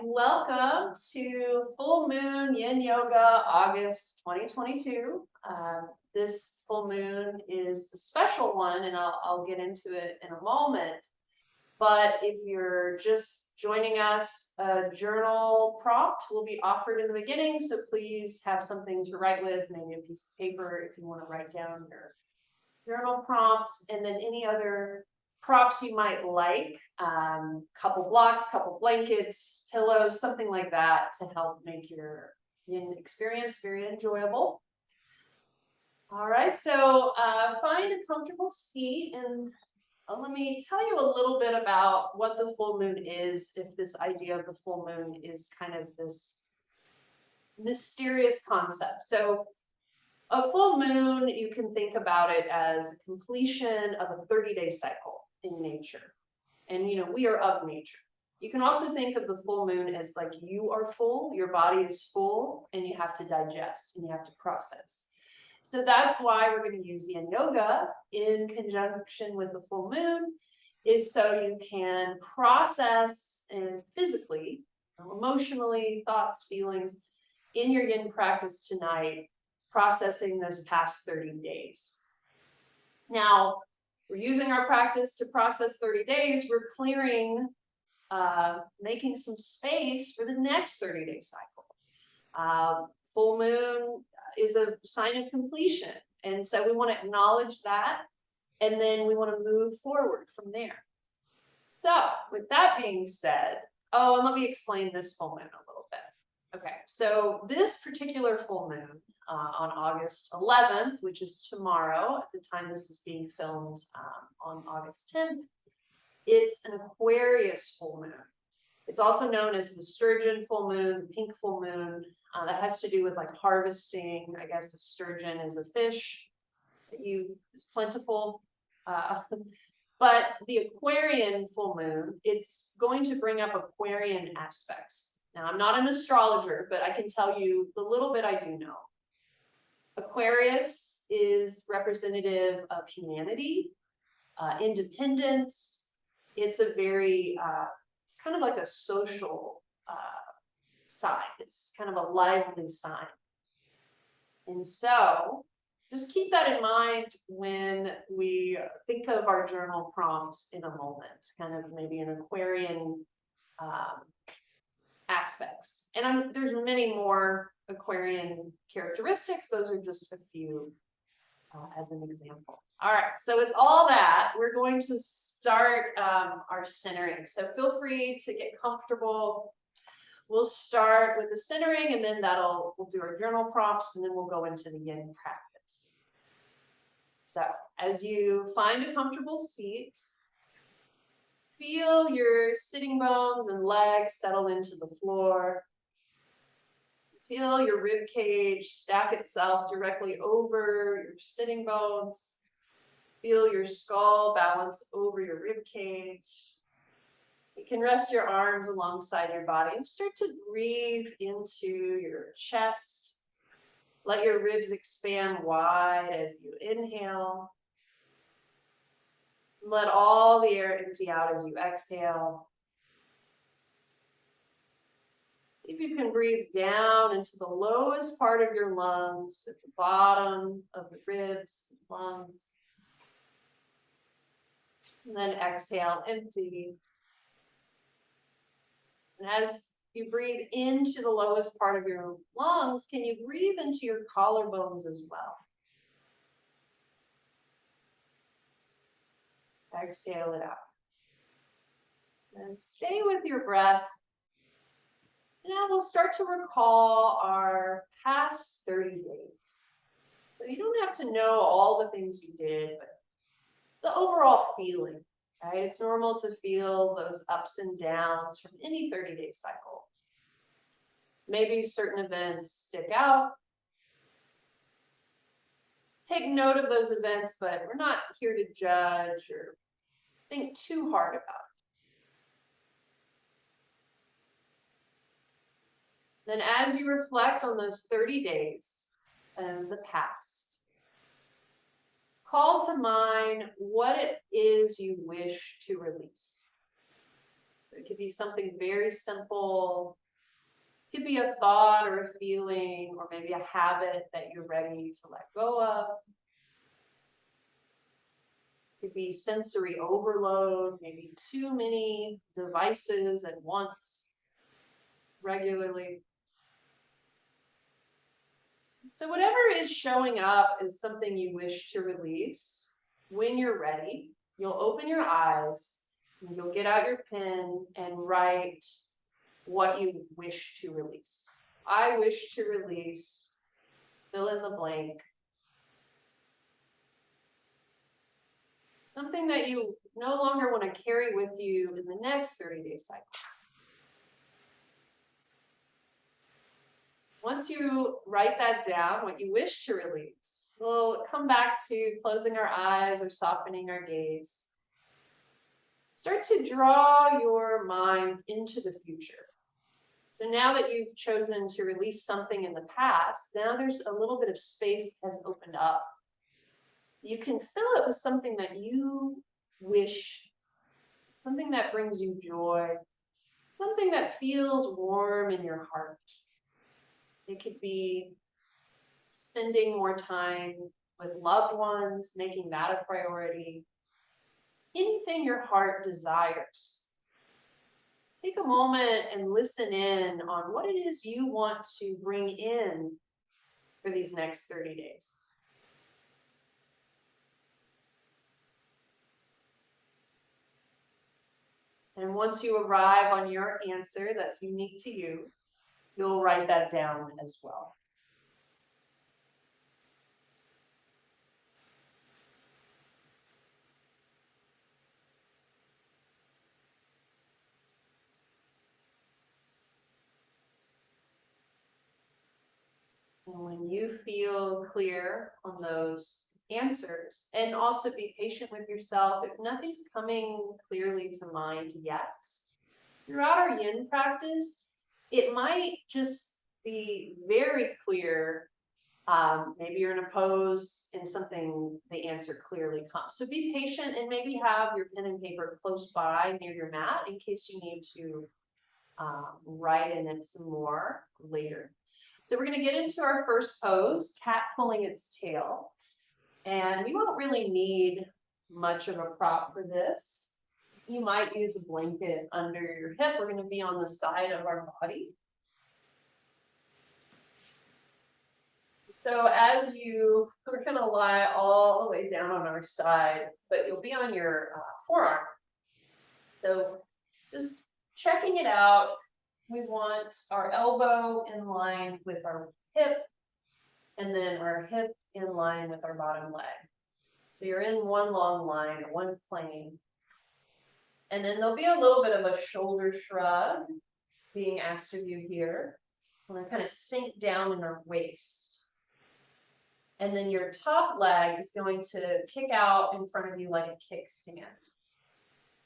welcome to Full Moon Yin Yoga August 2022. This full moon is a special one, and I'll get into it in a moment. But if you're just joining us, a journal prompt will be offered in the beginning, so please have something to write with, maybe a piece of paper if you want to write down your journal prompts, and then any other props you might like, couple blocks, couple blankets, pillows, something like that to help make your yin experience very enjoyable. All right, so find a comfortable seat, and let me tell you a little bit about what the full moon is, if this idea of the full moon is kind of this mysterious concept. So a full moon, you can think about it as completion of a 30-day cycle in nature. And, we are of nature. You can also think of the full moon as like you are full, your body is full, and you have to digest and you have to process. So that's why we're going to use yin yoga in conjunction with the full moon, is so you can process and physically, emotionally, thoughts, feelings in your yin practice tonight, processing those past 30 days. Now, we're using our practice to process 30 days. We're clearing, making some space for the next 30-day cycle. Full moon is a sign of completion. And so we want to acknowledge that, and then we want to move forward from there. So with that being said, and let me explain this full moon a little bit. Okay, so this particular full moon on August 11th, which is tomorrow, at the time this is being filmed on August 10th, it's an Aquarius full moon. It's also known as the sturgeon full moon, the pink full moon. That has to do with like harvesting. I guess a sturgeon is a fish that is plentiful. But the Aquarian full moon, it's going to bring up Aquarian aspects. Now, I'm not an astrologer, but I can tell you the little bit I do know. Aquarius is representative of humanity, independence. It's a very, it's kind of like a social sign. It's kind of a lively sign. And so just keep that in mind when we think of our journal prompts in a moment, kind of maybe an Aquarian aspects. And there's many more Aquarian characteristics. Those are just a few as an example. All right, so with all that, we're going to start our centering. So feel free to get comfortable. We'll start with the centering, and then we'll do our journal prompts, and then we'll go into the yin practice. So as you find a comfortable seat, feel your sitting bones and legs settle into the floor. Feel your rib cage stack itself directly over your sitting bones. Feel your skull balance over your rib cage. You can rest your arms alongside your body and start to breathe into your chest. Let your ribs expand wide as you inhale. Let all the air empty out as you exhale. See if you can breathe down into the lowest part of your lungs, at the bottom of the ribs, lungs. And then exhale, empty. And as you breathe into the lowest part of your lungs, can you breathe into your collarbones as well? Exhale it out. And stay with your breath. Now we'll start to recall our past 30 days. So you don't have to know all the things you did, but the overall feeling, right? It's normal to feel those ups and downs from any 30-day cycle. Maybe certain events stick out. Take note of those events, but we're not here to judge or think too hard about it. Then as you reflect on those 30 days and the past, call to mind what it is you wish to release. It could be something very simple. It could be a thought or a feeling, or maybe a habit that you're ready to let go of. It could be sensory overload, maybe too many devices at once, regularly. So whatever is showing up is something you wish to release. When you're ready, you'll open your eyes and you'll get out your pen and write what you wish to release. I wish to release, fill in the blank. Something that you no longer want to carry with you in the next 30-day cycle. Once you write that down, what you wish to release, we'll come back to closing our eyes or softening our gaze. Start to draw your mind into the future. So now that you've chosen to release something in the past, now there's a little bit of space has opened up. You can fill it with something that you wish, something that brings you joy, something that feels warm in your heart. It could be spending more time with loved ones, making that a priority. Anything your heart desires. Take a moment and listen in on what it is you want to bring in for these next 30 days. And once you arrive on your answer that's unique to you, you'll write that down as well. And when you feel clear on those answers, and also be patient with yourself, if nothing's coming clearly to mind yet, throughout our yin practice, it might just be very clear. Maybe you're in a pose and something, the answer clearly comes. So be patient and maybe have your pen and paper close by near your mat in case you need to write in it some more later. So we're going to get into our first pose, cat pulling its tail. And you won't really need much of a prop for this. You might use a blanket under your hip. We're going to be on the side of our body. So as we're going to lie all the way down on our side, but you'll be on your forearm. So just checking it out. We want our elbow in line with our hip, and then our hip in line with our bottom leg. So you're in one long line, one plane. And then there'll be a little bit of a shoulder shrug being asked of you here. We're going to kind of sink down in our waist. And then your top leg is going to kick out in front of you like a kickstand.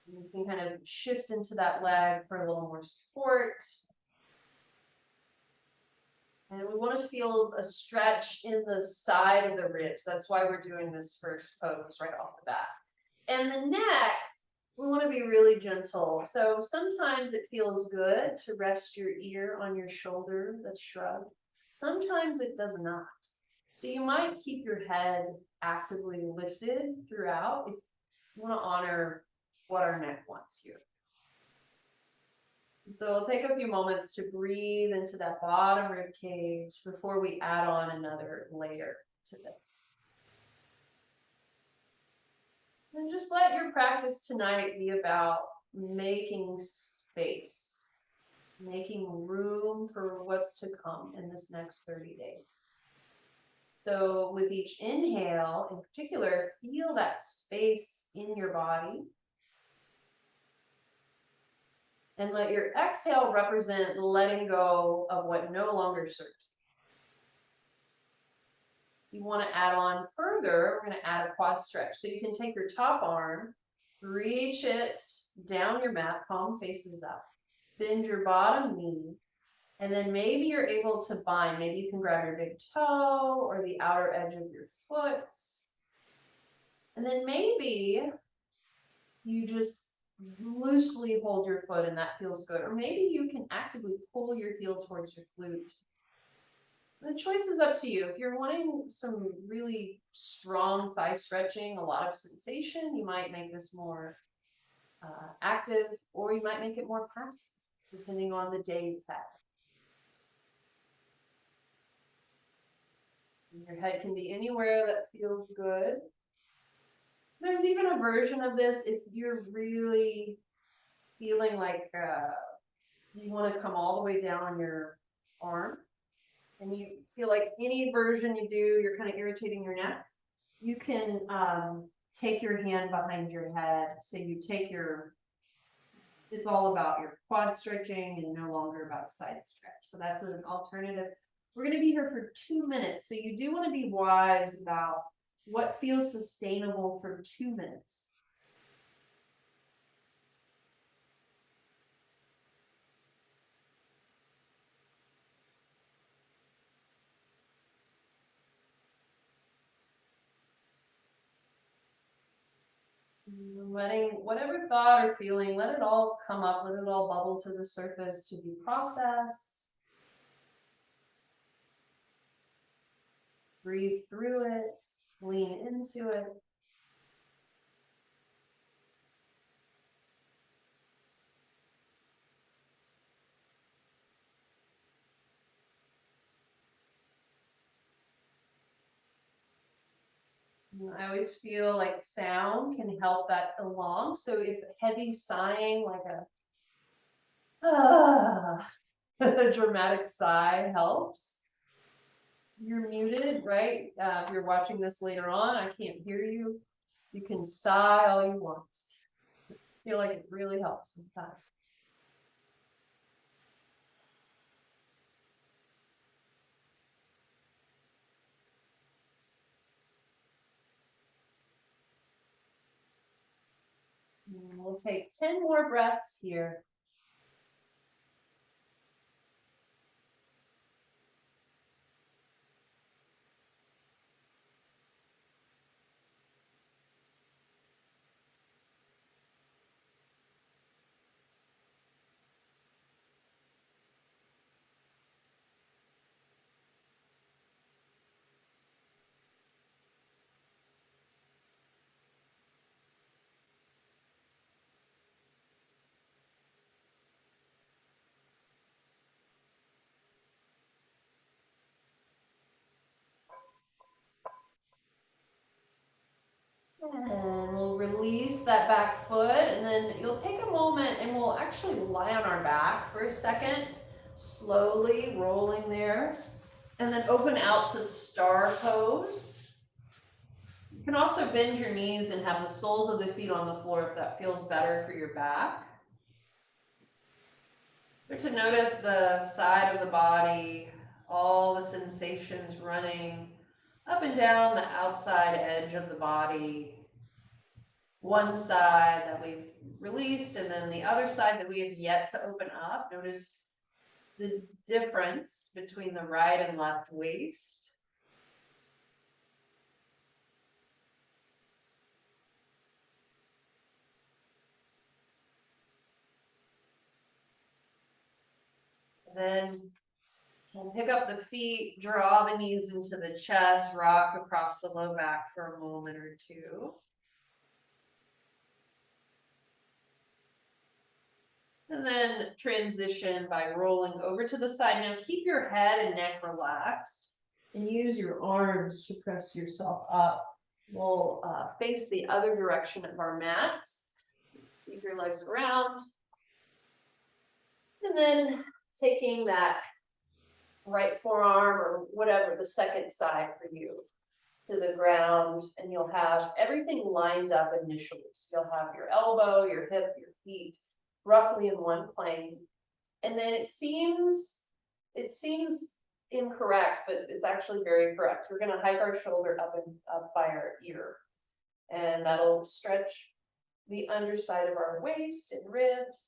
You can kind of shift into that leg for a little more support. And we want to feel a stretch in the side of the ribs. That's why we're doing this first pose right off the bat. And the neck, we want to be really gentle. So sometimes it feels good to rest your ear on your shoulder that's shrugged. Sometimes it does not. So you might keep your head actively lifted throughout if you want to honor what our neck wants here. So we'll take a few moments to breathe into that bottom rib cage before we add on another layer to this. And just let your practice tonight be about making space, making room for what's to come in this next 30 days. So with each inhale, in particular, feel that space in your body. And let your exhale represent letting go of what no longer serves. You want to add on further, we're going to add a quad stretch. So you can take your top arm, reach it down your mat, palm faces up. Bend your bottom knee. And then maybe you're able to bind. Maybe you can grab your big toe or the outer edge of your foot. And then maybe you just loosely hold your foot and that feels good. Or maybe you can actively pull your heel towards your glute. The choice is up to you. If you're wanting some really strong thigh stretching, a lot of sensation, you might make this more active, or you might make it more passive, depending on the day you've had. Your head can be anywhere that feels good. There's even a version of this if you're really feeling like you want to come all the way down on your arm and you feel like any version you do, you're kind of irritating your neck. You can take your hand behind your head. So you take it's all about your quad stretching and no longer about side stretch. So that's an alternative. We're going to be here for 2 minutes. So you do want to be wise about what feels sustainable for 2 minutes. Letting whatever thought or feeling, let it all come up, let it all bubble to the surface to be processed. Breathe through it, lean into it. I always feel like sound can help that along. So if heavy sighing, like a dramatic sigh helps, you're muted, right? If you're watching this later on, I can't hear you. You can sigh all you want. I feel like it really helps sometimes. We'll take 10 more breaths here. And we'll release that back foot, and then you'll take a moment and we'll actually lie on our back for a second, slowly rolling there, and then open out to star pose. You can also bend your knees and have the soles of the feet on the floor if that feels better for your back. Start to notice the side of the body, all the sensations running up and down the outside edge of the body. One side that we've released, and then the other side that we have yet to open up. Notice the difference between the right and left waist. Then we'll pick up the feet, draw the knees into the chest, rock across the low back for a moment or two. And then transition by rolling over to the side. Now keep your head and neck relaxed and use your arms to press yourself up. We'll face the other direction of our mat. Sweep your legs around. And then taking that right forearm or whatever, the second side for you, to the ground, and you'll have everything lined up initially. So you'll have your elbow, your hip, your feet roughly in one plane. And then it seems incorrect, but it's actually very correct. We're going to hike our shoulder up by our ear, and that'll stretch the underside of our waist and ribs.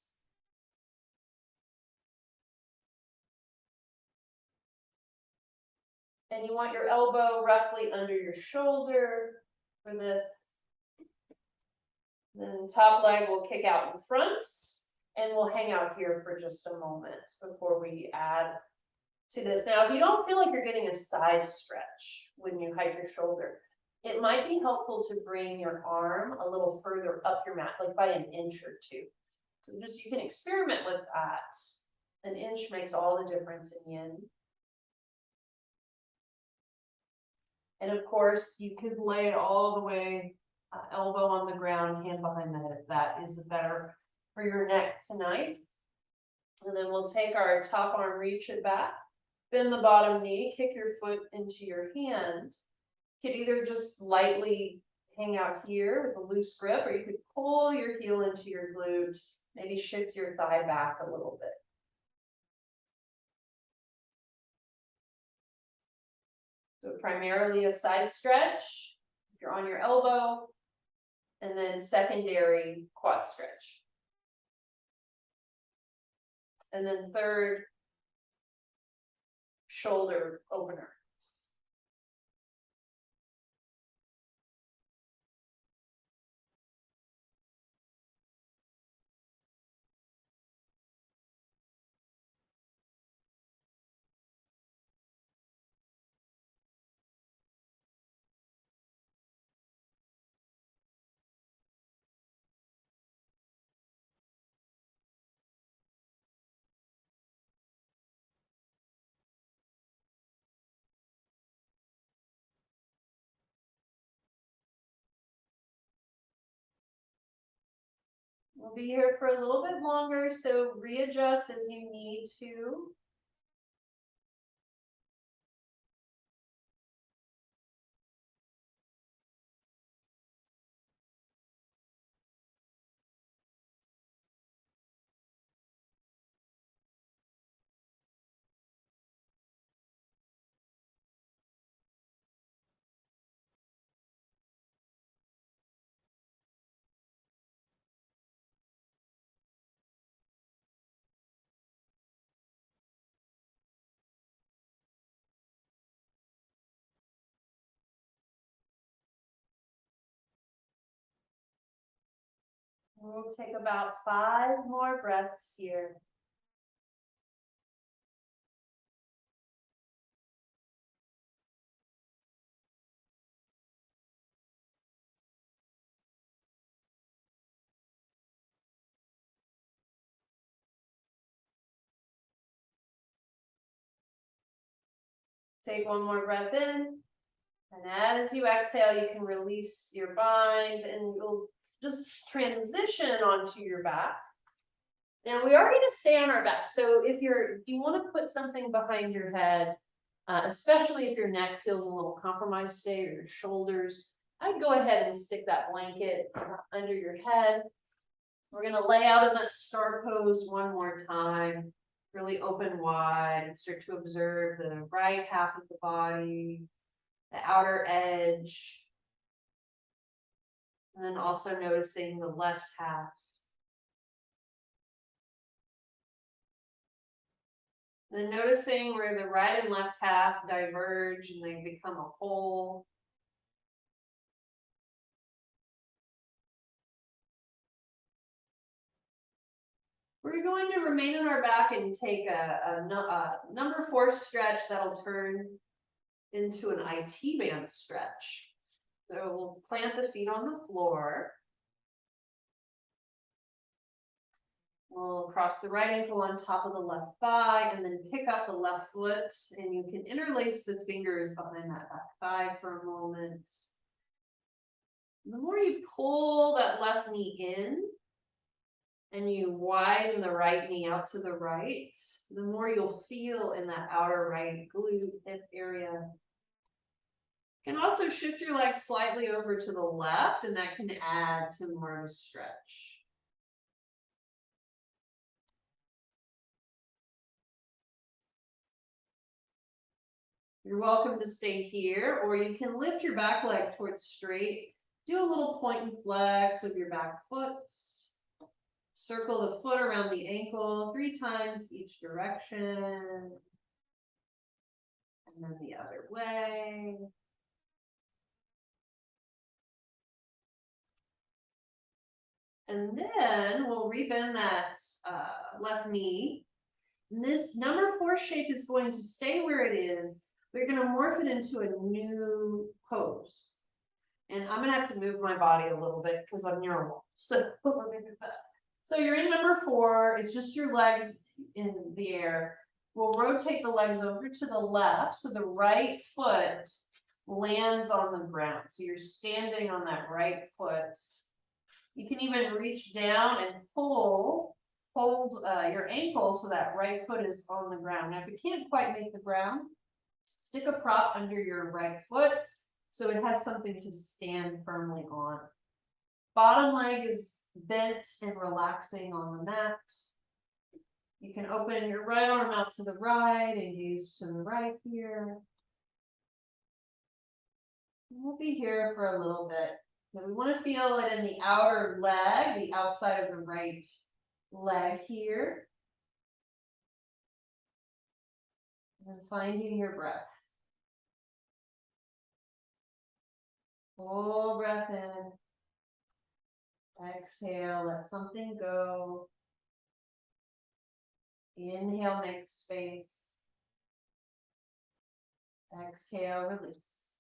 And you want your elbow roughly under your shoulder for this. Then top leg will kick out in front, and we'll hang out here for just a moment before we add to this. Now, if you don't feel like you're getting a side stretch when you hike your shoulder, it might be helpful to bring your arm a little further up your mat, like by an inch or two. So just, you can experiment with that. An inch makes all the difference in yin. And of course, you could lay it all the way, elbow on the ground, hand behind the head, if that is better for your neck tonight. And then we'll take our top arm, reach it back, bend the bottom knee, kick your foot into your hand. You could either just lightly hang out here with a loose grip, or you could pull your heel into your glute, maybe shift your thigh back a little bit. So primarily a side stretch, if you're on your elbow, and then secondary quad stretch. And then third, shoulder opener. We'll be here for a little bit longer, so readjust as you need to. We'll take about 5 more breaths here. Take one more breath in. And as you exhale, you can release your bind and you'll just transition onto your back. Now we are going to stay on our back. So if you want to put something behind your head, especially if your neck feels a little compromised today, or your shoulders, I'd go ahead and stick that blanket under your head. We're going to lay out in that star pose one more time. Really open wide and start to observe the right half of the body, the outer edge, and then also noticing the left half. Then noticing where the right and left half diverge and they become a whole. We're going to remain on our back and take a number 4 stretch that'll turn into an IT band stretch. So we'll plant the feet on the floor. We'll cross the right ankle on top of the left thigh and then pick up the left foot, and you can interlace the fingers behind that back thigh for a moment. The more you pull that left knee in and you widen the right knee out to the right, the more you'll feel in that outer right glute hip area. You can also shift your leg slightly over to the left, and that can add to more of a stretch. You're welcome to stay here, or you can lift your back leg towards straight. Do a little point and flex of your back foot. Circle the foot around the ankle 3 times each direction. And then the other way. And then we'll rebend that left knee. And this number 4 shape is going to stay where it is. We're going to morph it into a new pose. And I'm going to have to move my body a little bit because I'm normal. So let me do that. So you're in number 4. It's just your legs in the air. We'll rotate the legs over to the left. So the right foot lands on the ground. So you're standing on that right foot. You can even reach down and hold your ankle so that right foot is on the ground. Now, if you can't quite make the ground, stick a prop under your right foot so it has something to stand firmly on. Bottom leg is bent and relaxing on the mat. You can open your right arm out to the right and gaze to the right here. We'll be here for a little bit. But we want to feel it in the outer leg, the outside of the right leg here. And finding your breath. Full breath in. Exhale, let something go. Inhale, make space. Exhale, release.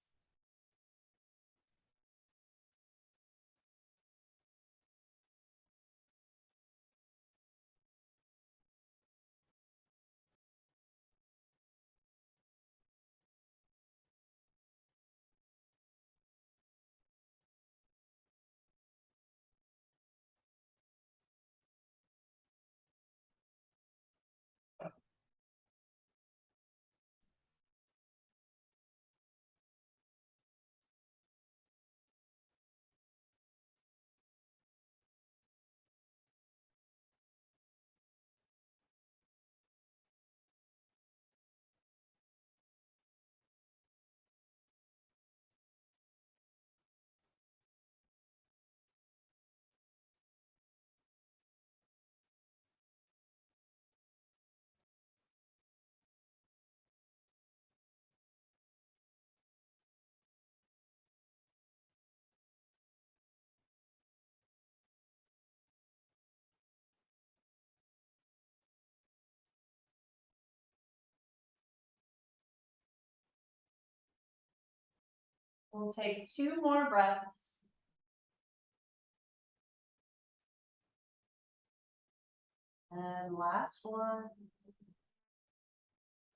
We'll take 2 more breaths. And last one.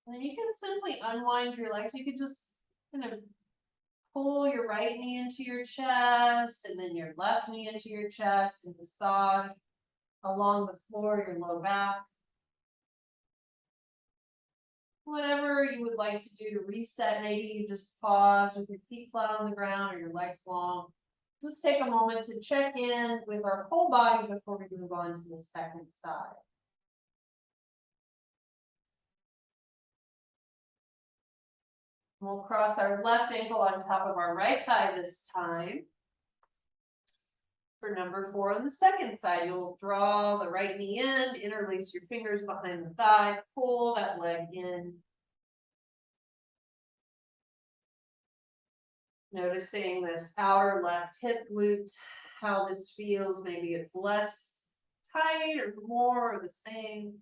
And then you can simply unwind your legs. You could just kind of pull your right knee into your chest and then your left knee into your chest and massage along the floor, your low back. Whatever you would like to do to reset, maybe you just pause with your feet flat on the ground or your legs long. Just take a moment to check in with our whole body before we move on to the second side. We'll cross our left ankle on top of our right thigh this time. For number 4 on the second side, you'll draw the right knee in, interlace your fingers behind the thigh, pull that leg in. Noticing this outer left hip glute, how this feels. Maybe it's less tight or more or the same.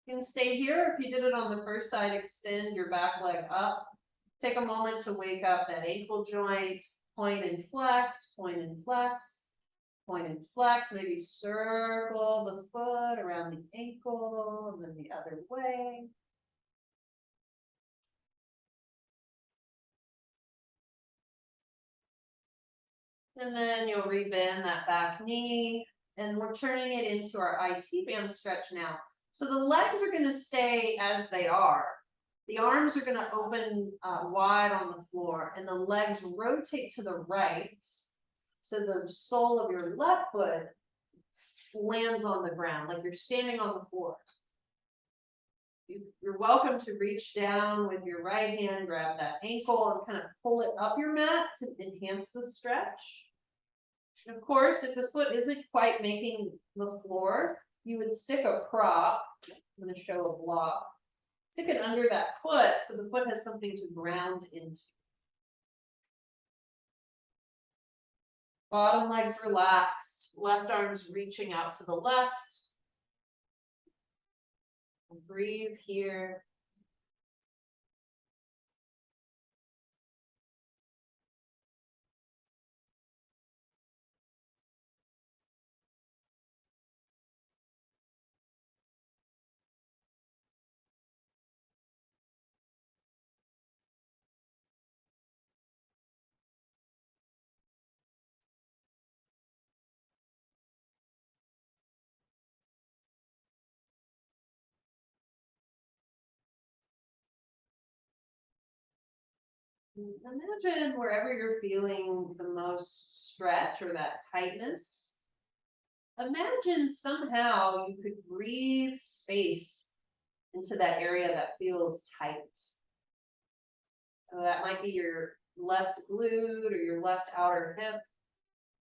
You can stay here. If you did it on the first side, extend your back leg up. Take a moment to wake up that ankle joint, point and flex, point and flex, point and flex. Maybe circle the foot around the ankle and then the other way. And then you'll rebend that back knee, and we're turning it into our IT band stretch now. So the legs are going to stay as they are. The arms are going to open wide on the floor, and the legs rotate to the right. So the sole of your left foot lands on the ground, like you're standing on the floor. You're welcome to reach down with your right hand, grab that ankle and kind of pull it up your mat to enhance the stretch. And of course, if the foot isn't quite making the floor, you would stick a prop. I'm going to show a block. Stick it under that foot so the foot has something to ground into. Bottom legs relaxed, left arm's reaching out to the left. And breathe here. Imagine wherever you're feeling the most stretch or that tightness. Imagine somehow you could breathe space into that area that feels tight. So that might be your left glute or your left outer hip.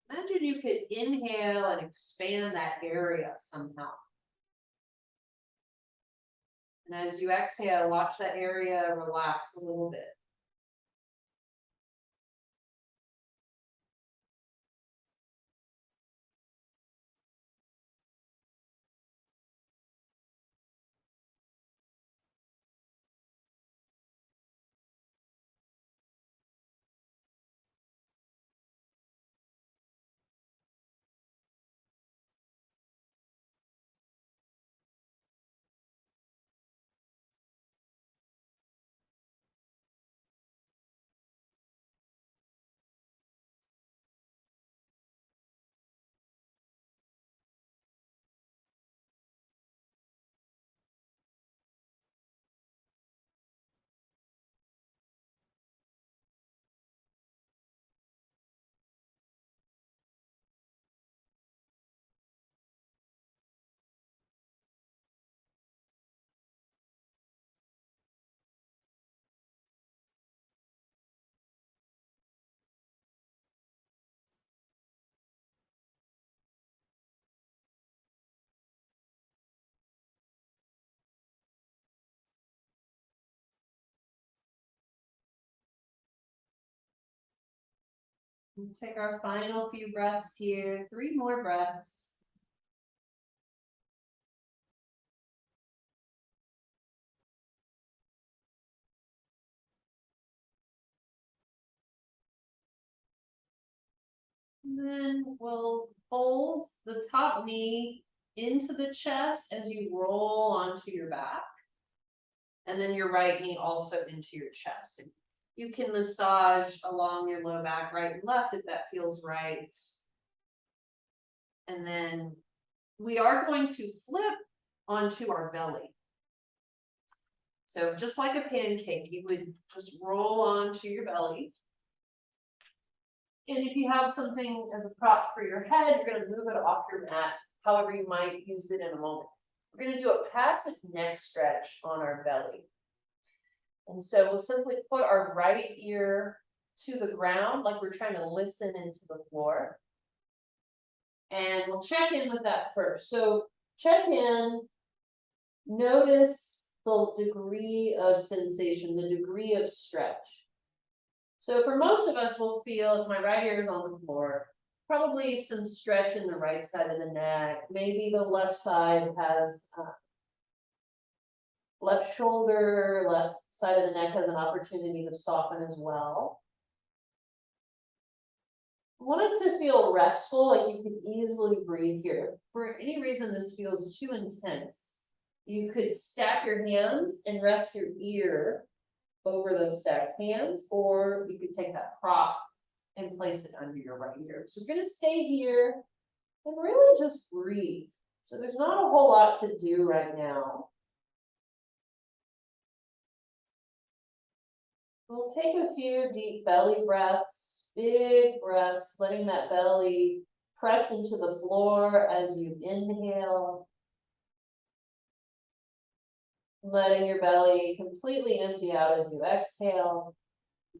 Imagine you could inhale and expand that area somehow. And as you exhale, watch that area relax a little bit. We'll take our final few breaths here, 3 more breaths. And then we'll fold the top knee into the chest as you roll onto your back. And then your right knee also into your chest. And you can massage along your low back, right and left, if that feels right. And then we are going to flip onto our belly. So just like a pancake, you would just roll onto your belly. And if you have something as a prop for your head, you're going to move it off your mat, however you might use it in a moment. We're going to do a passive neck stretch on our belly. And so we'll simply put our right ear to the ground, like we're trying to listen into the floor. And we'll check in with that first. So check in, notice the degree of sensation, the degree of stretch. So for most of us, we'll feel, if my right ear is on the floor, probably some stretch in the right side of the neck. Maybe the left side has, left shoulder, left side of the neck has an opportunity to soften as well. Want it to feel restful, like you can easily breathe here. If for any reason this feels too intense, you could stack your hands and rest your ear over those stacked hands, or you could take that prop and place it under your right ear. So we're going to stay here and really just breathe. So there's not a whole lot to do right now. We'll take a few deep belly breaths, big breaths, letting that belly press into the floor as you inhale. letting your belly completely empty out as you exhale.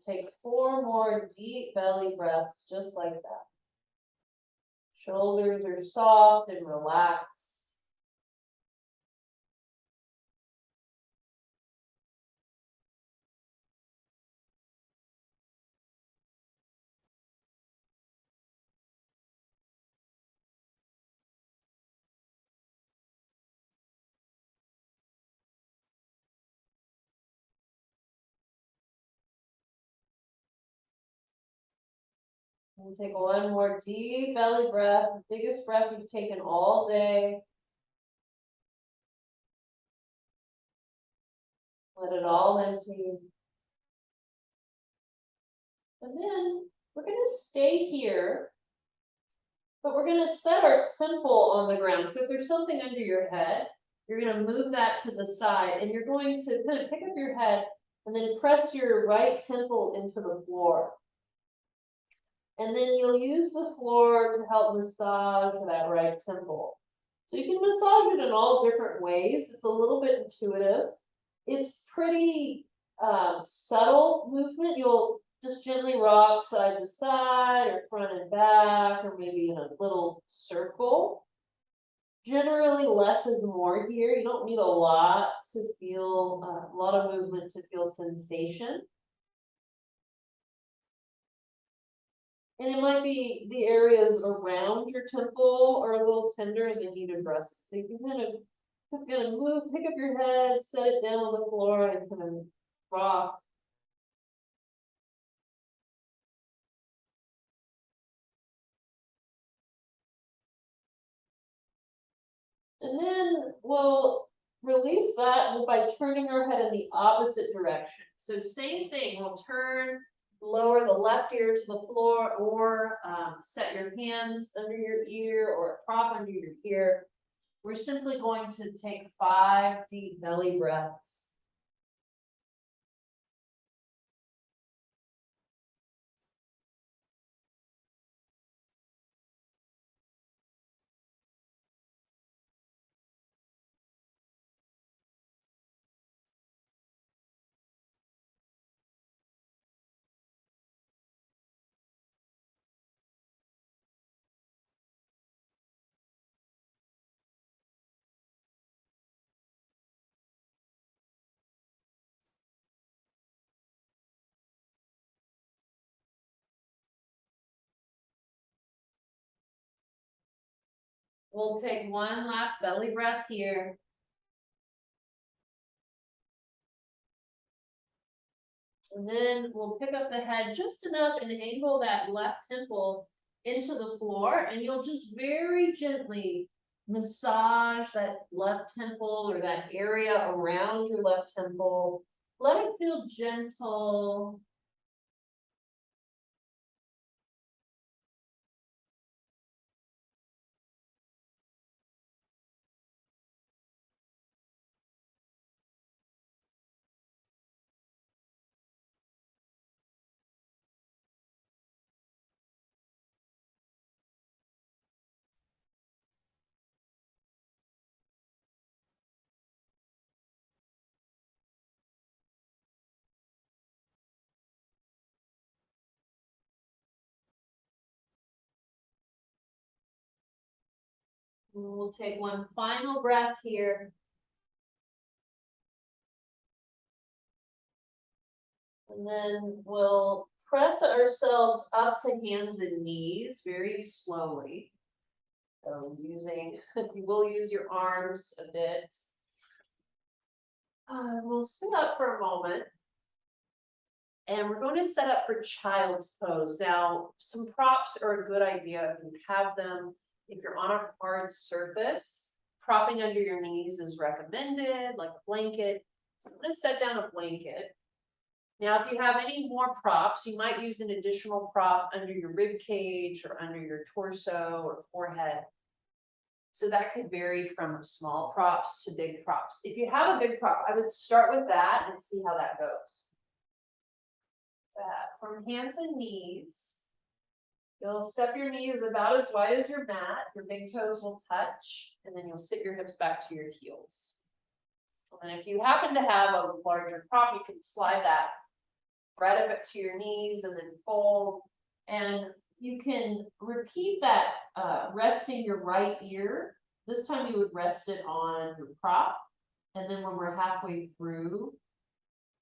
Take 4 more deep belly breaths, just like that. Shoulders are soft and relaxed. And take 1 more deep belly breath, the biggest breath you've taken all day. Let it all empty. And then we're going to stay here, but we're going to set our temple on the ground. So if there's something under your head, you're going to move that to the side, and you're going to kind of pick up your head and then press your right temple into the floor. And then you'll use the floor to help massage that right temple. So you can massage it in all different ways. It's a little bit intuitive. It's pretty subtle movement. You'll just gently rock side to side or front and back, or maybe in a little circle. Generally, less is more here. You don't need a lot to feel, a lot of movement to feel sensation. And it might be the areas around your temple are a little tender and they need addressing. So you can kind of move, pick up your head, set it down on the floor, and kind of rock. And then we'll release that by turning our head in the opposite direction. So same thing, we'll turn, lower the left ear to the floor, or set your hands under your ear or a prop under your ear. We're simply going to take 5 deep belly breaths. We'll take 1 last belly breath here. And then we'll pick up the head just enough and angle that left temple into the floor, and you'll just very gently massage that left temple or that area around your left temple. Let it feel gentle. And we'll take 1 final breath here. And then we'll press ourselves up to hands and knees very slowly. So you will use your arms a bit. We'll sit up for a moment. And we're going to set up for child's pose. Now, some props are a good idea if you have them. If you're on a hard surface, propping under your knees is recommended, like a blanket. So I'm going to set down a blanket. Now, if you have any more props, you might use an additional prop under your rib cage or under your torso or forehead. So that could vary from small props to big props. If you have a big prop, I would start with that and see how that goes. From hands and knees, you'll step your knees about as wide as your mat. Your big toes will touch, and then you'll sit your hips back to your heels. And if you happen to have a larger prop, you can slide that right up to your knees and then fold. And you can repeat that, resting your right ear. This time you would rest it on your prop. And then when we're halfway through,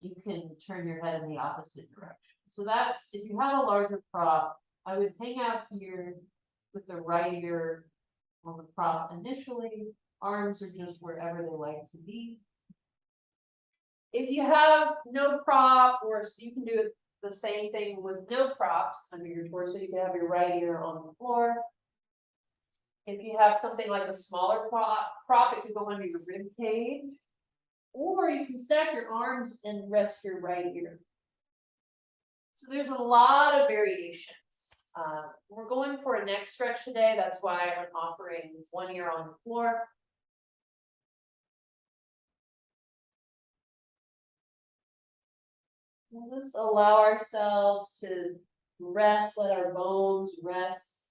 you can turn your head in the opposite direction. So that's, if you have a larger prop, I would hang out here with the right ear on the prop initially. Arms are just wherever they like to be. If you have no prop, or so you can do it the same thing with no props under your torso, you can have your right ear on the floor. If you have something like a smaller prop, it could go under your rib cage. Or you can stack your arms and rest your right ear. So there's a lot of variations. We're going for a neck stretch today. That's why I'm offering one ear on the floor. We'll just allow ourselves to rest, let our bones rest.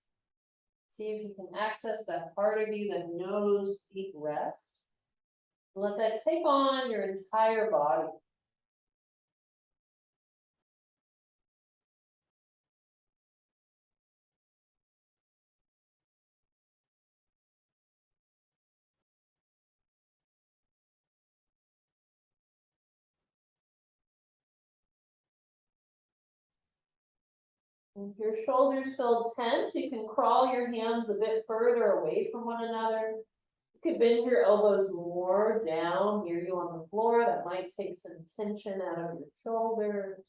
See if you can access that part of you that knows deep rest. Let that take on your entire body. If your shoulders feel tense, you can crawl your hands a bit further away from one another. You could bend your elbows more down near you on the floor. That might take some tension out of your shoulders.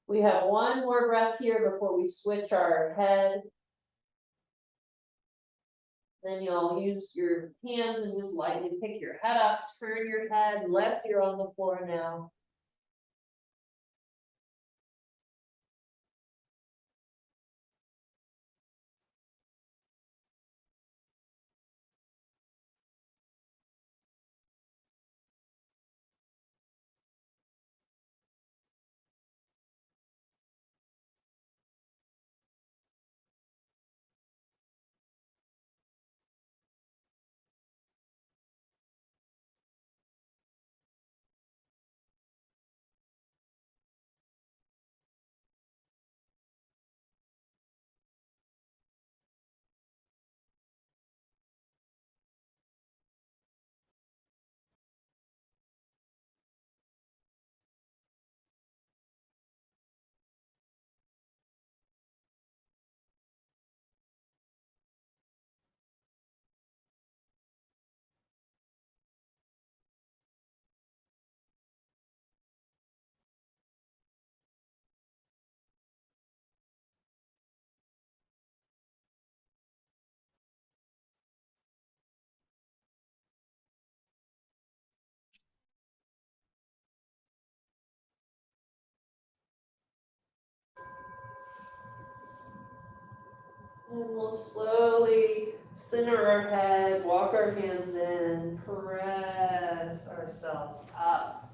We have one more breath here before we switch our head. Then you'll use your hands and just lightly pick your head up, turn your head, left ear on the floor now. And we'll slowly center our head, walk our hands in, press ourselves up.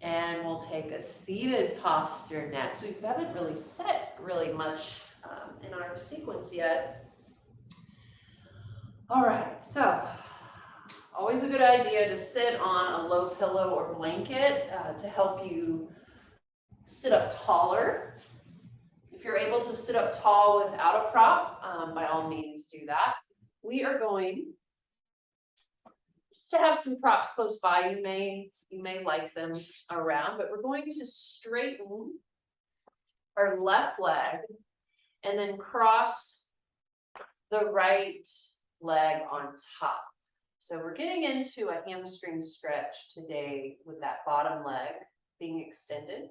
And we'll take a seated posture next. We haven't really set really much in our sequence yet. All right, so always a good idea to sit on a low pillow or blanket to help you sit up taller. If you're able to sit up tall without a prop, by all means do that. We are going just to have some props close by. You may like them around, but we're going to straighten our left leg and then cross the right leg on top. So we're getting into a hamstring stretch today with that bottom leg being extended.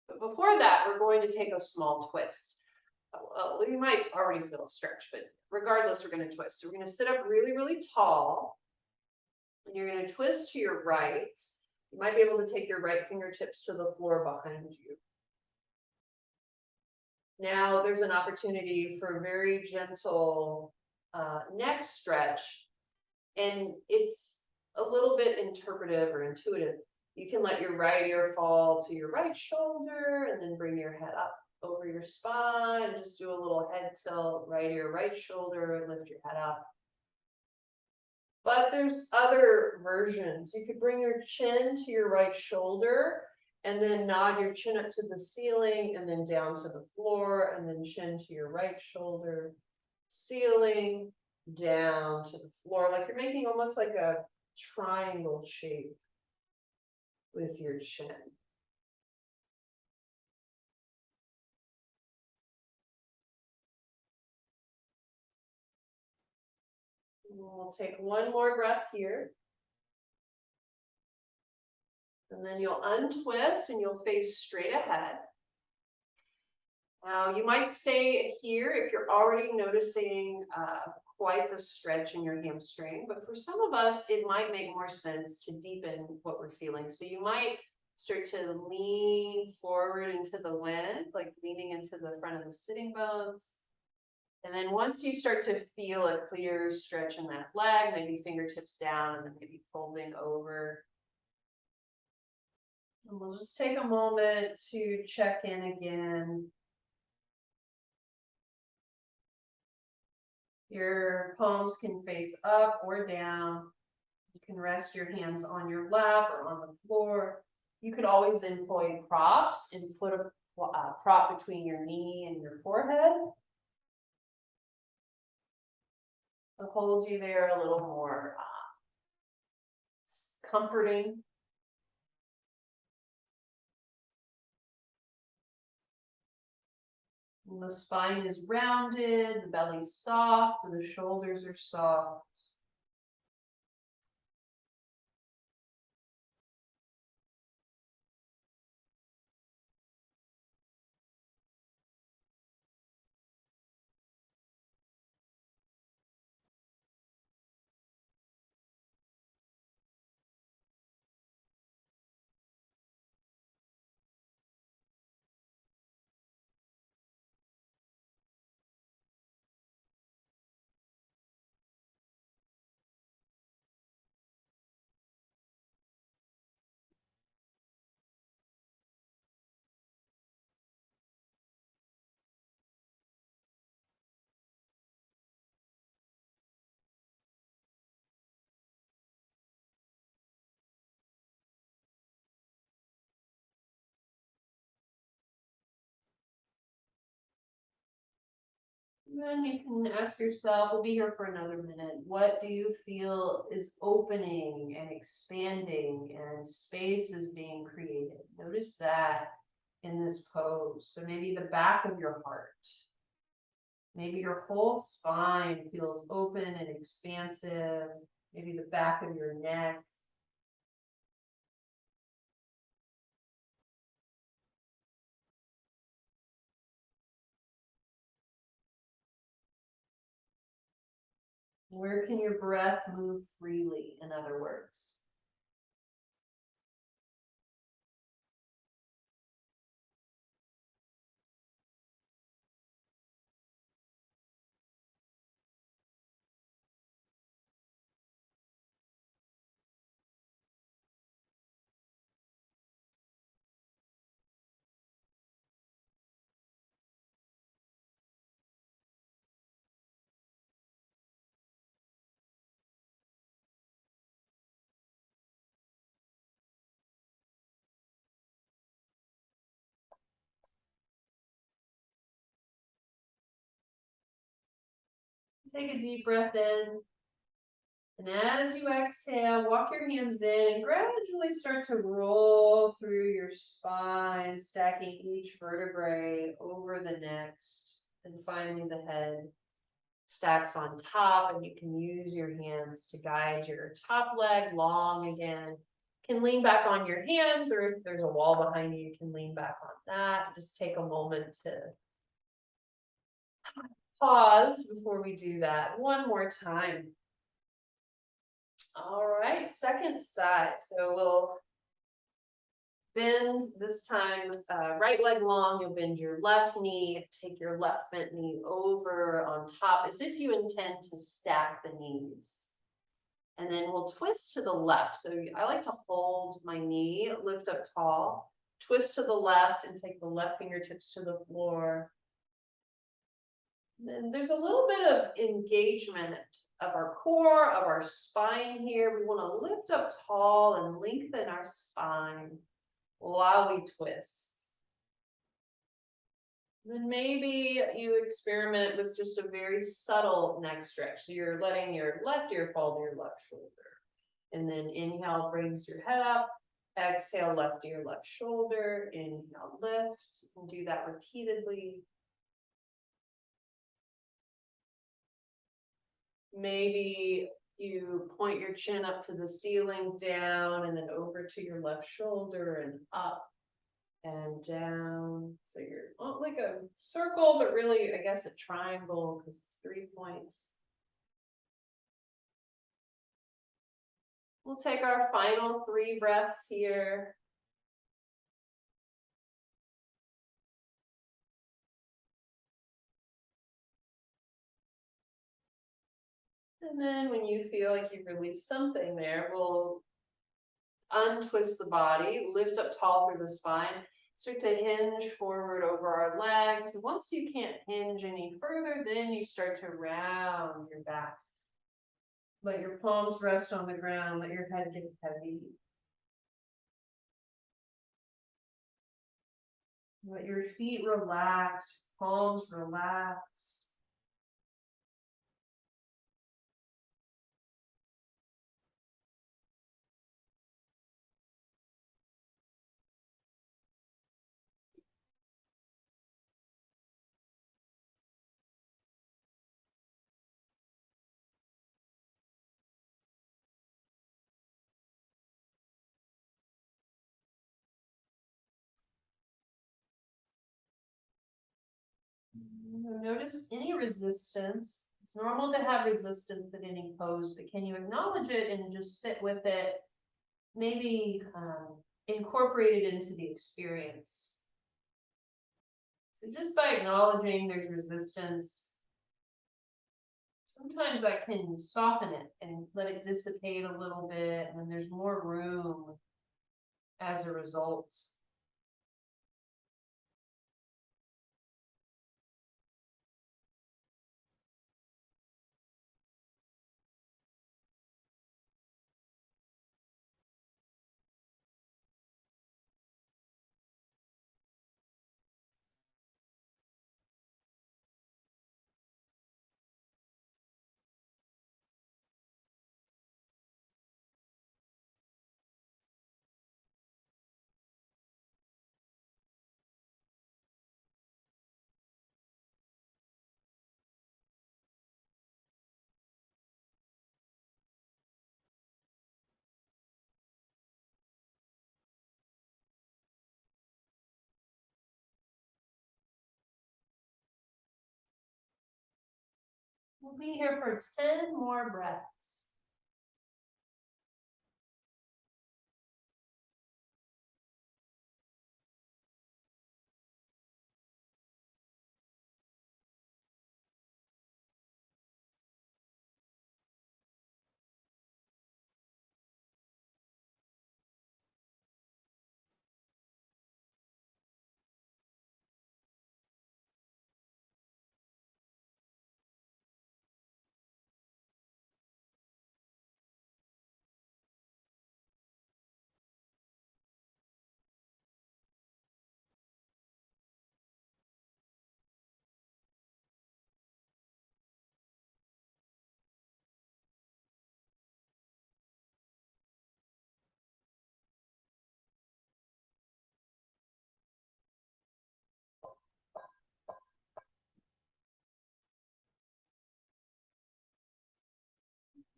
But before that, we're going to take a small twist. Well, you might already feel a stretch, but regardless, we're going to twist. So we're going to sit up really, really tall. And you're going to twist to your right. You might be able to take your right fingertips to the floor behind you. Now there's an opportunity for a very gentle neck stretch. And it's a little bit interpretive or intuitive. You can let your right ear fall to your right shoulder and then bring your head up over your spine. Just do a little head tilt, right ear, right shoulder, and lift your head up. But there's other versions. You could bring your chin to your right shoulder and then nod your chin up to the ceiling and then down to the floor and then chin to your right shoulder, ceiling, down to the floor, like you're making almost like a triangle shape with your chin. We'll take one more breath here. And then you'll untwist and you'll face straight ahead. Now you might stay here if you're already noticing quite the stretch in your hamstring, but for some of us, it might make more sense to deepen what we're feeling. So you might start to lean forward into the wind, like leaning into the front of the sitting bones. And then once you start to feel a clear stretch in that leg, maybe fingertips down and then maybe folding over. And we'll just take a moment to check in again. Your palms can face up or down. You can rest your hands on your lap or on the floor. You could always employ props and put a prop between your knee and your forehead. To hold you there a little more comforting. And the spine is rounded, the belly's soft, and the shoulders are soft. Then you can ask yourself, we'll be here for another minute, what do you feel is opening and expanding and space is being created? Notice that in this pose. So maybe the back of your heart, maybe your whole spine feels open and expansive, maybe the back of your neck. Where can your breath move freely, in other words? Take a deep breath in. And as you exhale, walk your hands in and gradually start to roll through your spine, stacking each vertebrae over the next. And finally, the head stacks on top, and you can use your hands to guide your top leg long again. You can lean back on your hands, or if there's a wall behind you, you can lean back on that. Just take a moment to pause before we do that one more time. All right, second side. So we'll bend this time, right leg long, you'll bend your left knee, take your left bent knee over on top as if you intend to stack the knees. And then we'll twist to the left. So I like to hold my knee, lift up tall, twist to the left and take the left fingertips to the floor. Then there's a little bit of engagement of our core, of our spine here. We want to lift up tall and lengthen our spine while we twist. Then maybe you experiment with just a very subtle neck stretch. So you're letting your left ear fall to your left shoulder. And then inhale, brings your head up. Exhale, left ear, left shoulder. Inhale, lift. And do that repeatedly. Maybe you point your chin up to the ceiling, down, and then over to your left shoulder and up and down. So you're not like a circle, but really, I guess, a triangle because it's 3 points. We'll take our final 3 breaths here. And then when you feel like you've released something there, we'll untwist the body, lift up tall through the spine, start to hinge forward over our legs. Once you can't hinge any further, then you start to round your back. Let your palms rest on the ground, let your head get heavy. Let your feet relax, palms relax. Notice any resistance. It's normal to have resistance in any pose, but can you acknowledge it and just sit with it? Maybe incorporate it into the experience. So just by acknowledging there's resistance, sometimes that can soften it and let it dissipate a little bit, and then there's more room as a result. We'll be here for 10 more breaths.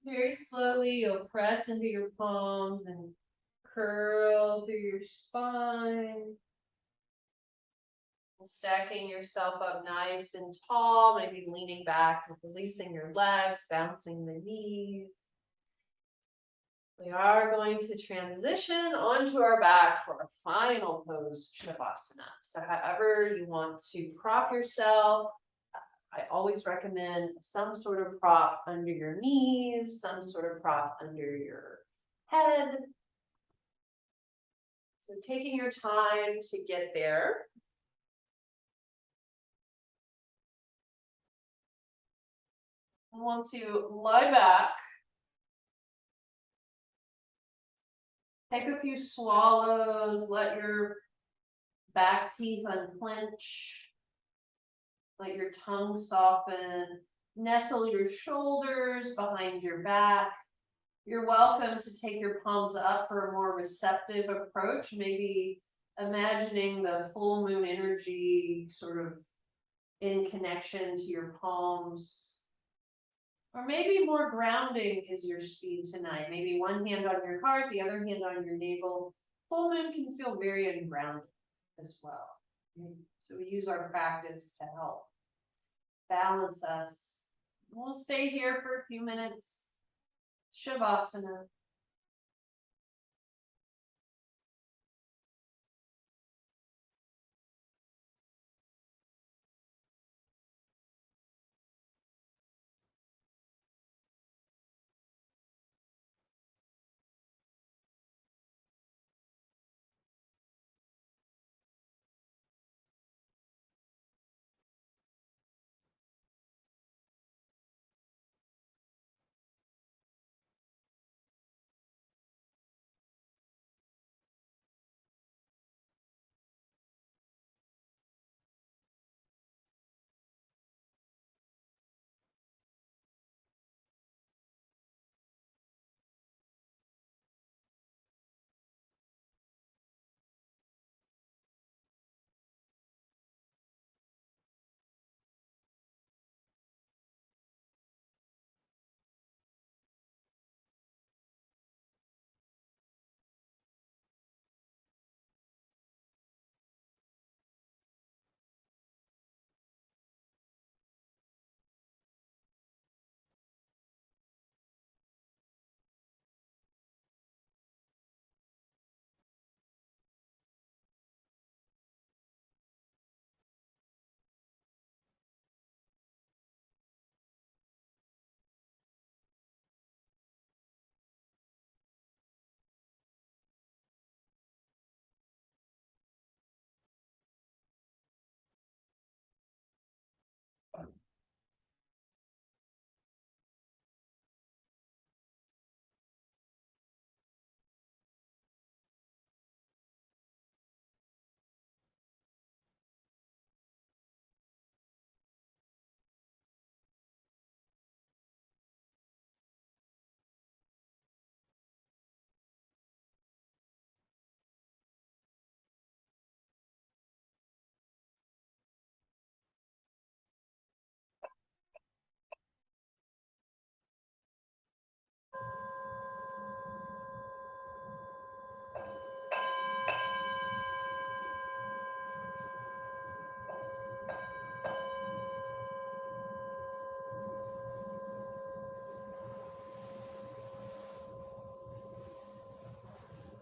Very slowly, you'll press into your palms and curl through your spine. Stacking yourself up nice and tall, maybe leaning back and releasing your legs, bouncing the knees. We are going to transition onto our back for our final pose, Shavasana. So however you want to prop yourself, I always recommend some sort of prop under your knees, some sort of prop under your head. So taking your time to get there. And once you lie back, take a few swallows, let your back teeth unclench, let your tongue soften, nestle your shoulders behind your back. You're welcome to take your palms up for a more receptive approach, maybe imagining the full moon energy sort of in connection to your palms. Or maybe more grounding is your speed tonight. Maybe one hand on your heart, the other hand on your navel. Full moon can feel very ungrounded as well. So we use our practice to help balance us. We'll stay here for a few minutes. Shavasana.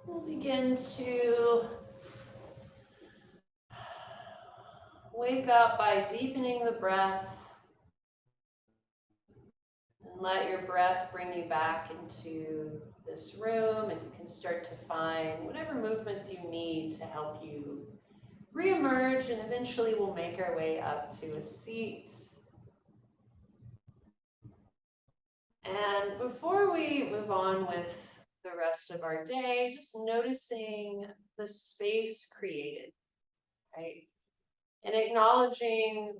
We'll begin to wake up by deepening the breath and let your breath bring you back into this room, and you can start to find whatever movements you need to help you reemerge, and eventually we'll make our way up to a seat. And before we move on with the rest of our day, just noticing the space created, right? And acknowledging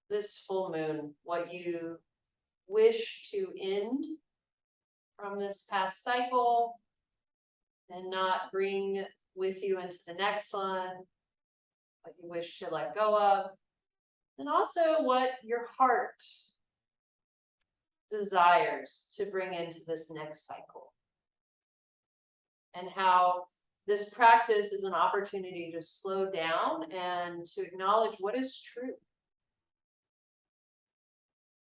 this full moon, what you wish to end from this past cycle and not bring with you into the next one, what you wish to let go of, and also what your heart desires to bring into this next cycle. And how this practice is an opportunity to slow down and to acknowledge what is true.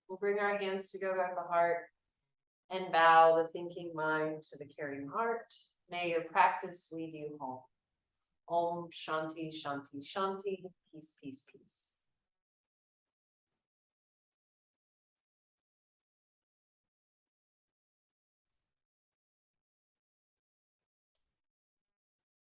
We'll bring our hands together at the heart and bow the thinking mind to the caring heart. May your practice lead you home. Om Shanti Shanti Shanti. Peace, peace, peace.